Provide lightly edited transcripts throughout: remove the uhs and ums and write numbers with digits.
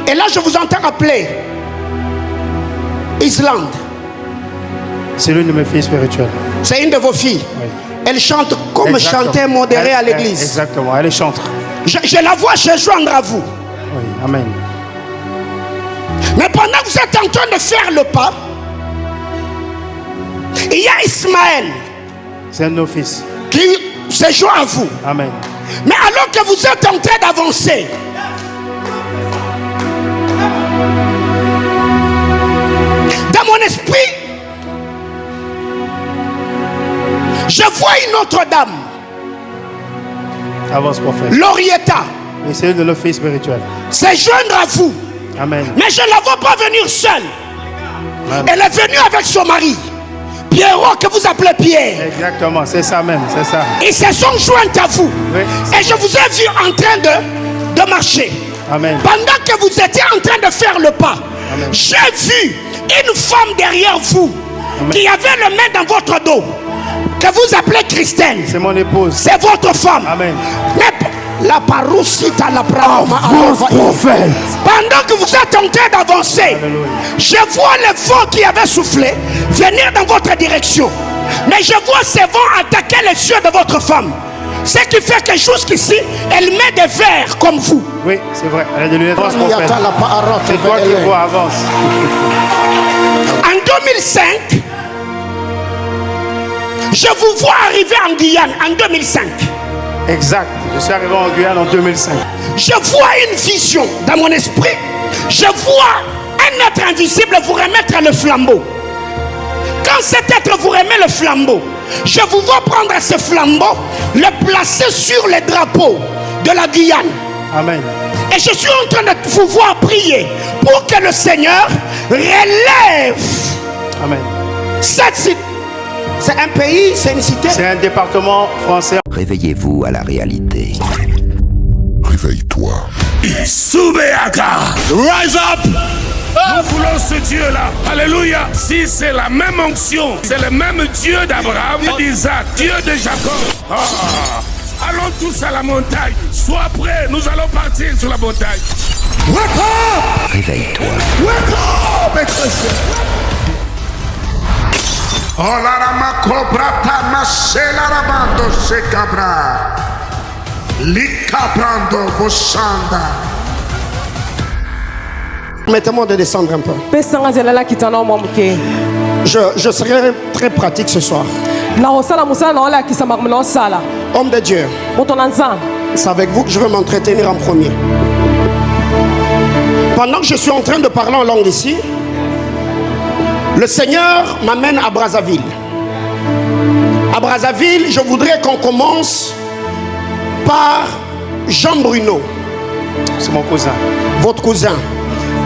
Et là, je vous entends appeler Islande. C'est l'une de mes filles spirituelles. C'est une de vos filles. Oui. Elle chante comme chantait modéré à l'église. Exactement, elle est chantre. Je la vois se joindre à vous. Oui, amen. Mais pendant que vous êtes en train de faire le pas, il y a Ismaël. C'est un de nos fils. Qui se joint à vous. Amen. Mais alors que vous êtes en train d'avancer, dans mon esprit, je vois une autre dame. Avance, prophète. Lorietta. Et c'est une de nos filles spirituelles. Se joindre à vous. Amen. Mais je ne la vois pas venir seule. Amen. Elle est venue avec son mari. Pierrot, que vous appelez Pierre. Exactement, c'est ça même, c'est ça. Ils se sont joints à vous. Oui. Et je vous ai vu en train de marcher. Amen. Pendant que vous étiez en train de faire le pas, Amen. j'ai vu une femme derrière vous. Amen. Qui avait le main dans votre dos, que vous appelez Christelle. C'est mon épouse. C'est votre femme. Amen. Mais la paroussita la brava. Prophète. Pendant que vous êtes en train d'avancer, Alléluia. je vois le vent qui avait soufflé venir dans votre direction. Mais je vois ces vents attaquer les cieux de votre femme. Ce qui fait que jusqu'ici, elle met des verres comme vous. Oui, c'est vrai. Elle a des lunettes. Avance, prophète. C'est toi qui vois, avance. En 2005, je vous vois arriver en Guyane en 2005. Exact. Je suis arrivé en Guyane en 2005. Je vois une vision dans mon esprit. Je vois un être invisible vous remettre le flambeau. Quand cet être vous remet le flambeau, je vous vois prendre ce flambeau, le placer sur les drapeaux de la Guyane. Amen. Et je suis en train de vous voir prier pour que le Seigneur relève Amen. cette cité. C'est un pays, c'est une cité. C'est un département français. Réveillez-vous à la réalité. Réveille-toi. Soubeaka. Rise up. Nous voulons ce Dieu-là. Alléluia. Si c'est la même onction, c'est le même Dieu d'Abraham, d'Isaac, Dieu de Jacob. Allons tous à la montagne. Sois prêts, nous allons partir sur la montagne. Wake up! Réveille-toi. Wake up, Ecclesia! Oh la rama cobra tana se la ramando se cabra. Licabrando bossanda. Permettez-moi de descendre un peu. Je serai très pratique ce soir. Homme de Dieu, c'est avec vous que je veux m'entretenir en premier. Pendant que je suis en train de parler en langue ici, le Seigneur m'amène à Brazzaville. À Brazzaville, je voudrais qu'on commence par Jean Bruno. C'est mon cousin. Votre cousin.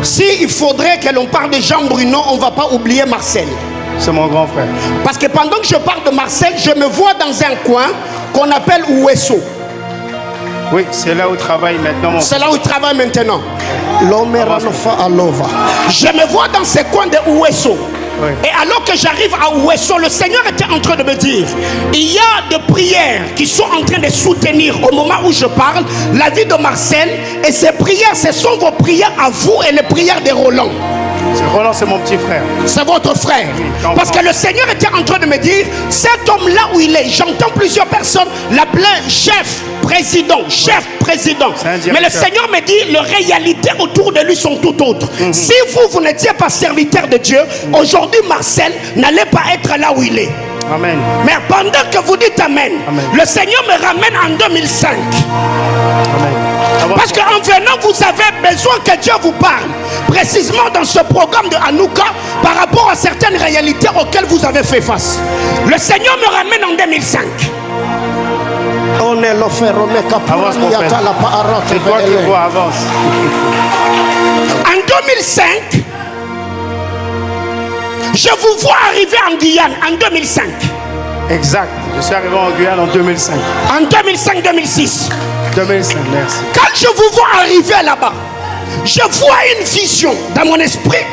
S'il faudrait que l'on parle de Jean Bruno, on ne va pas oublier Marcel. C'est mon grand frère. Parce que pendant que je parle de Marcel, je me vois dans un coin qu'on appelle Ouesso. Oui, c'est là où travaille maintenant mon. C'est là où il travaille maintenant. Je me vois dans ce coin de Ouesso. Oui. Et alors que j'arrive à Ouesso, le Seigneur était en train de me dire, il y a des prières qui sont en train de soutenir au moment où je parle la vie de Marcel. Et ces prières, ce sont vos prières à vous et les prières de Roland. Roland, c'est mon petit frère. C'est votre frère. Oui, parce que le Seigneur était en train de me dire, cet homme-là où il est, j'entends plusieurs personnes l'appeler chef, président, chef, président. Mais le Seigneur me dit, les réalités autour de lui sont tout autres. Si vous n'étiez pas serviteur de Dieu, aujourd'hui Marcel n'allait pas être là où il est. Amen. Mais pendant que vous dites Amen, Amen. le Seigneur me ramène en 2005. Amen. Parce qu'en venant, vous avez besoin que Dieu vous parle. Précisément dans ce programme de Hanouka, par rapport à certaines réalités auxquelles vous avez fait face. Le Seigneur me ramène en 2005. On est l'offert, on est Avance, prophète. C'est toi qui vois, avance. En 2005, je vous vois arriver en Guyane en 2005. Exact. Je suis arrivé en Guyane en 2005. En 2005-2006. 2005, merci. Quand je vous vois arriver là-bas, je vois une vision dans mon esprit.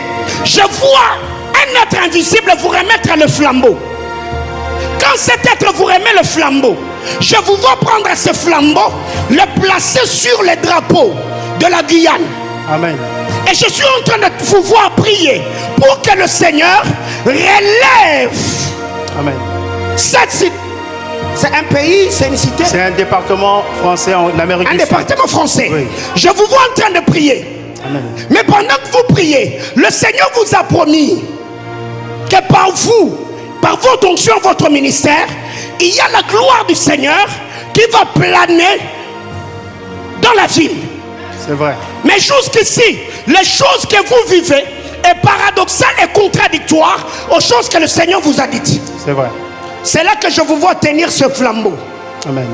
Je vois un être invisible vous remettre le flambeau. Quand cet être vous remet le flambeau, je vous vois prendre ce flambeau, le placer sur les drapeaux de la Guyane. Amen. Et je suis en train de vous voir prier pour que le Seigneur relève. Amen. Cette cité. C'est un pays, c'est une cité. C'est un département français en Amérique du Sud. Un département français. Oui. Je vous vois en train de prier. Amen. Mais pendant que vous priez, le Seigneur vous a promis que par vous, par votre onction, votre ministère, il y a la gloire du Seigneur qui va planer dans la ville. C'est vrai. Mais jusqu'ici, les choses que vous vivez est paradoxales et contradictoires aux choses que le Seigneur vous a dites. C'est vrai. C'est là que je vous vois tenir ce flambeau. Amen.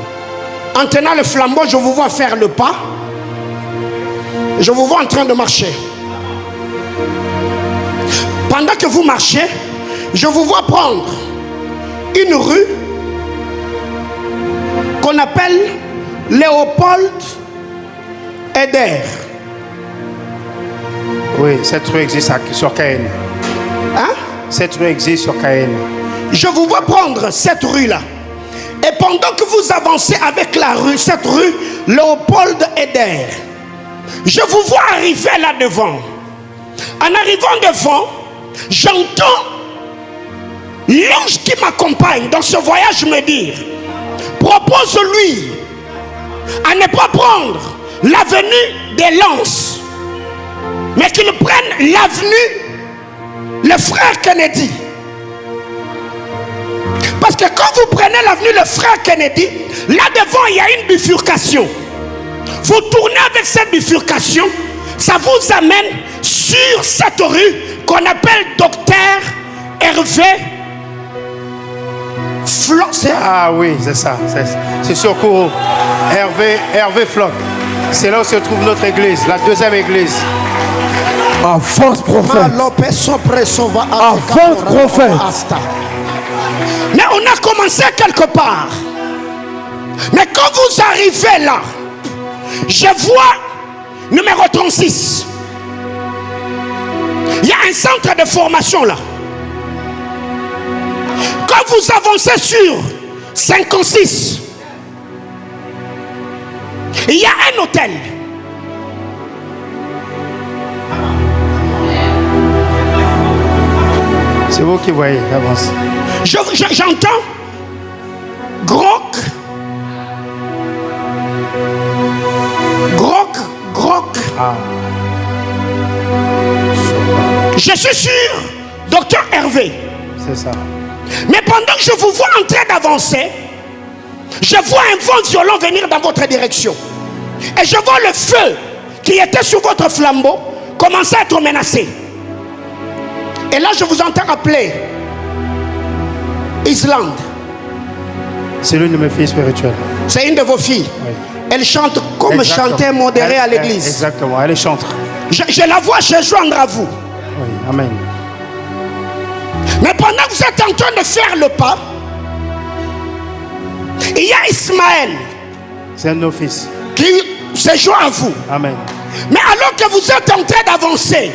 En tenant le flambeau, je vous vois faire le pas. Je vous vois en train de marcher. Pendant que vous marchez, je vous vois prendre une rue qu'on appelle Léopold Eder. Oui, cette rue existe sur Cayenne. Hein? Cette rue existe sur Cayenne. Je vous vois prendre cette rue-là. Et pendant que vous avancez avec la rue, cette rue, Léopold Eder, je vous vois arriver là devant. En arrivant devant, j'entends l'ange qui m'accompagne dans ce voyage me dire: propose-lui à ne pas prendre l'avenue des Lances, mais qu'il prenne l'avenue le frère Kennedy. Parce que quand vous prenez l'avenue le frère Kennedy, là devant il y a une bifurcation. Vous tournez avec cette bifurcation, ça vous amène sur cette rue qu'on appelle Docteur Hervé Floch. Ah oui, c'est ça. C'est sur Kourou. Hervé Floch. C'est là où se trouve notre église, la deuxième église. Avance prophète. Avance prophète. Mais on a commencé quelque part. Mais quand vous arrivez là, je vois numéro 36. Il y a un centre de formation là. Quand vous avancez sur 56, il y a un hôtel. C'est vous qui voyez, avance. J'entends Groc. Ah. Je suis sûr, docteur Hervé. C'est ça. Mais pendant que je vous vois en train d'avancer, je vois un vent violent venir dans votre direction. Et je vois le feu qui était sur votre flambeau commencer à être menacé. Et là, je vous entends appeler Islande. C'est l'une de mes filles spirituelles. C'est une de vos filles. Oui. Elle chante comme chantait modéré à l'église. Exactement, elle est chantre. Je la vois se joindre à vous. Oui, amen. Mais pendant que vous êtes en train de faire le pas, il y a Ismaël. C'est un de nos fils. Qui se joint à vous. Amen. Mais alors que vous êtes en train d'avancer,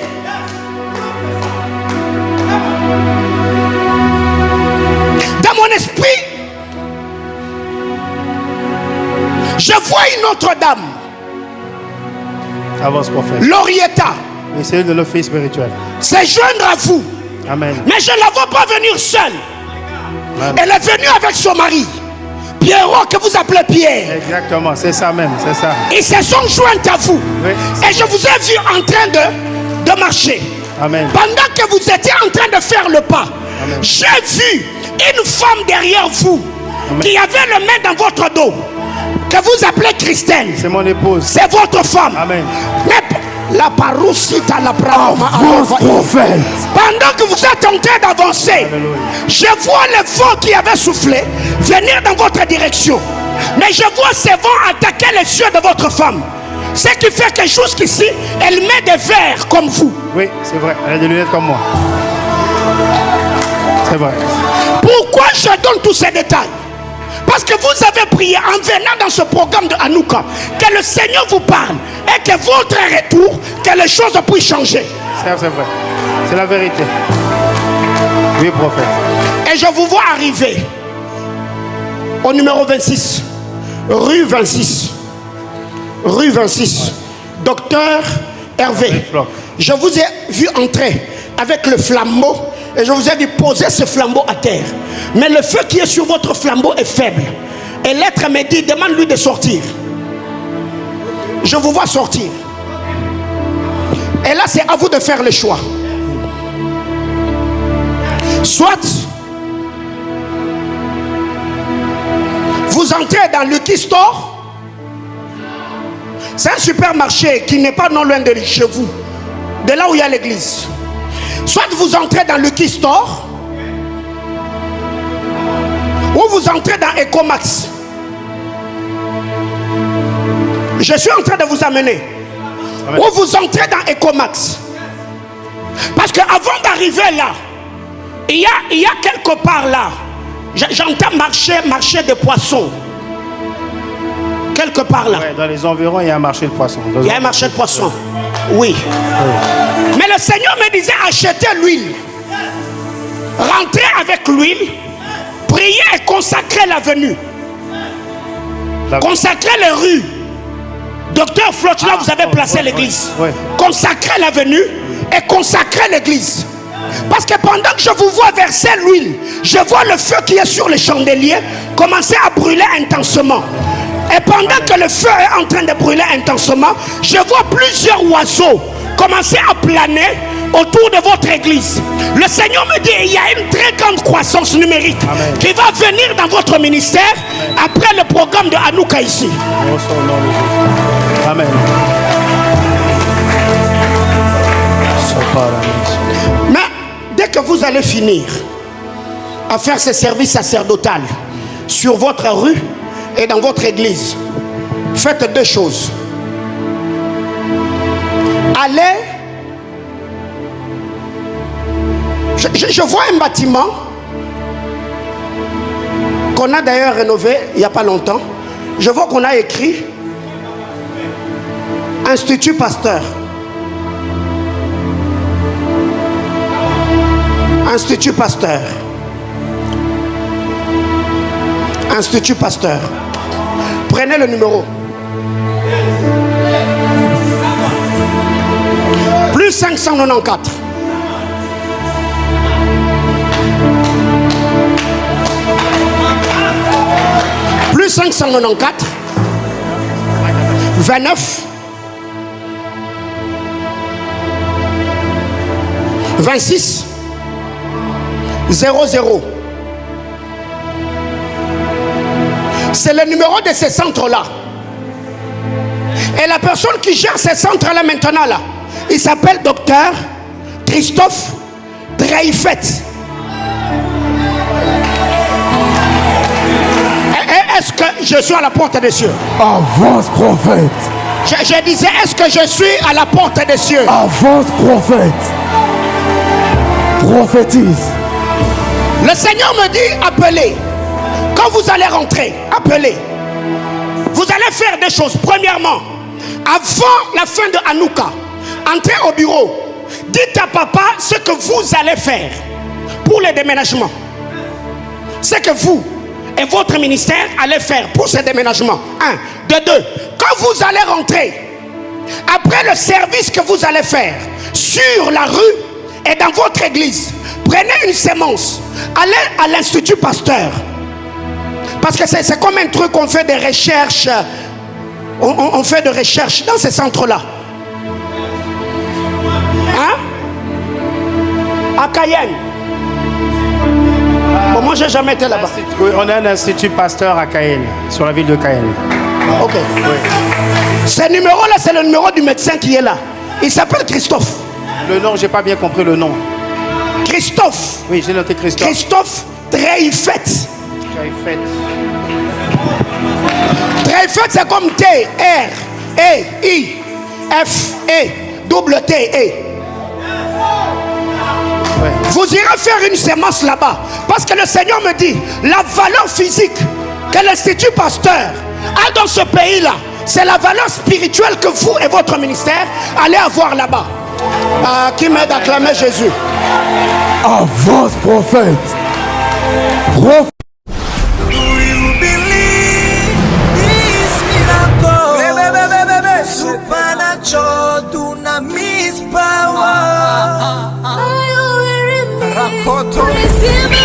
dans mon esprit, je vois une autre dame. Avance prophète. Laurietta. Et c'est une de nos filles spirituelles. Se joindre à vous. Amen. Mais je ne la vois pas venir seule. Amen. Elle est venue avec son mari. Pierrot, que vous appelez Pierre. Exactement, c'est ça même, c'est ça. Ils se sont joints à vous. Oui. Et je vous ai vu en train de marcher. Amen. Pendant que vous étiez en train de faire le pas, Amen. j'ai vu une femme derrière vous. Amen. Qui avait le main dans votre dos, que vous appelez Christelle. C'est mon épouse. C'est votre femme. Amen. Mais la paroussite à la brahma. Prophète. Pendant que vous êtes en train d'avancer, Alléluia. je vois le vent qui avait soufflé venir dans votre direction. Mais je vois ces vents attaquer les yeux de votre femme. Ce qui fait que jusqu'ici, elle met des verres comme vous. Oui, c'est vrai. Elle a des lunettes comme moi. C'est vrai. Pourquoi je donne tous ces détails? Parce que vous avez prié en venant dans ce programme de Hanouka, que le Seigneur vous parle et que votre retour, que les choses puissent changer. C'est vrai. C'est la vérité. Oui, prophète. Et je vous vois arriver au numéro 26, rue 26. Rue 26. Docteur Hervé, je vous ai vu entrer avec le flambeau et je vous ai dit poser ce flambeau à terre. Mais le feu qui est sur votre flambeau est faible. Et l'être me dit, demande-lui de sortir. Je vous vois sortir. Et là, c'est à vous de faire le choix. Soit vous entrez dans Lucky Store. C'est un supermarché qui n'est pas non loin de chez vous, de là où il y a l'église. Soit vous entrez dans Lucky Store, ou vous entrez dans Ecomax. Je suis en train de vous amener. Amen. Ou vous entrez dans Ecomax. Parce qu'avant d'arriver là, il y a quelque part là, j'entends marché de poissons. Quelque part là. Ouais, dans les environs, il y a un marché de poissons. Il y a un marché de poissons. Oui. Mais le Seigneur me disait achetez l'huile. Rentrez avec l'huile. Priez et consacrez l'avenue. Consacrez les rues. Docteur Floch, là vous avez placé l'église. Consacrez l'avenue et consacrez l'église. Parce que pendant que je vous vois verser l'huile, je vois le feu qui est sur les chandeliers commencer à brûler intensement. Et pendant que le feu est en train de brûler intensement, je vois plusieurs oiseaux commencer à planer autour de votre église. Le Seigneur me dit il y a une très grande croissance numérique. Amen. Qui va venir dans votre ministère. Amen. Après le programme de Hanouka ici. Amen. Mais dès que vous allez finir à faire ce service sacerdotal sur votre rue et dans votre église, faites deux choses. Allez, je vois un bâtiment qu'on a d'ailleurs rénové il n'y a pas longtemps. Je vois qu'on a écrit Institut Pasteur. Institut Pasteur. Institut Pasteur. Prenez le numéro. Plus 594. Plus 594. 29. 26. 00. C'est le numéro de ces centres-là. Et la personne qui gère ces centres-là maintenant, là, il s'appelle docteur Christophe Dreyfet. Est-ce que je suis à la porte des cieux? Avance, prophète. Je disais, est-ce que je suis à la porte des cieux? Avance, prophète. Prophétise. Le Seigneur me dit, appelez. Quand vous allez rentrer, appelez. Vous allez faire des choses. Premièrement, avant la fin de Hanouka, entrez au bureau. Dites à papa ce que vous allez faire pour le déménagement. Ce que vous et votre ministère allez faire pour ce déménagement. Un. De deux, quand vous allez rentrer, après le service que vous allez faire sur la rue et dans votre église, prenez une sémence, allez à l'Institut Pasteur. Parce que c'est comme un truc, on fait des recherches. On fait des recherches dans ces centres-là. Hein? À Cayenne. Bon, moi, j'ai jamais été là-bas. Oui, on a un institut Pasteur à Cayenne, sur la ville de Cayenne. Ok. Oui. Ce numéro-là, c'est le numéro du médecin qui est là. Il s'appelle Christophe. Le nom, j'ai pas bien compris le nom. Christophe. Oui, j'ai noté Christophe. Christophe Dreyfet. Dreyfet, c'est comme T, R, E, I, F, E, double T, E. Ouais. Vous irez faire une sémence là-bas. Parce que le Seigneur me dit, la valeur physique que l'Institut Pasteur a dans ce pays-là, c'est la valeur spirituelle que vous et votre ministère allez avoir là-bas. Qui m'aide à acclamer Jésus. Avance, prophète. Supernatural dunamis. Makoto.